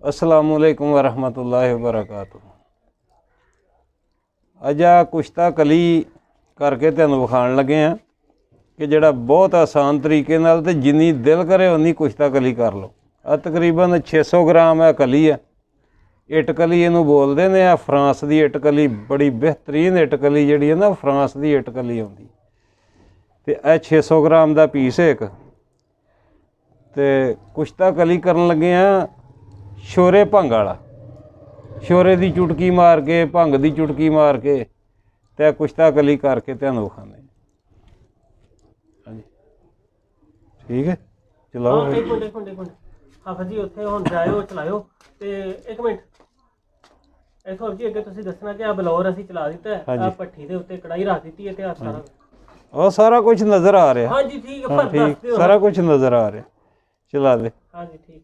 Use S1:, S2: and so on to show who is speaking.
S1: अस्सलामुअलैकुम वरहमतुल्लाहि वबरकातुहू। अज आ कुश्ता कली करके तुहानूं विखाण लगे हैं कि जिहड़ा बहुत आसान तरीके नाल ते जिन्नी दिल करे उन्नी कुश्ता कली कर लो। तकरीबन 600 ग्राम है कली है। इटकली इनू बोलते ने। फ्रांस की इटकली बड़ी बेहतरीन इटकली जिहड़ी है ना, फ्रांस की इटकली आउंदी। ते 600 ग्राम का पीस है एक। ते कुश्ता कली करन लगे हैं शोरे भंग वाला। शोरे की चुटकी मार के, भंग की चुटकी मार के ते कुश्ता कली करके तुहानूं विखाने। हाँ जी, ठीक है, चलाओ।
S2: एक मिनट हाफिज जी उत्थे हुण जाओ, चलाओ। ते एक मिनट इत्थों जी अगे तुसीं दसना कि आ बलौर असीं चला दिता है, आ भट्ठी दे उत्ते कड़ाही रख दी है ते आ सारा
S1: और सारा कुछ नज़र आ रहा।
S2: हाँ जी ठीक है,
S1: हाँ,
S2: पर
S1: ठीक, सारा कुछ नज़र आ रहा। चला दे।
S2: हाँ जी ठीक।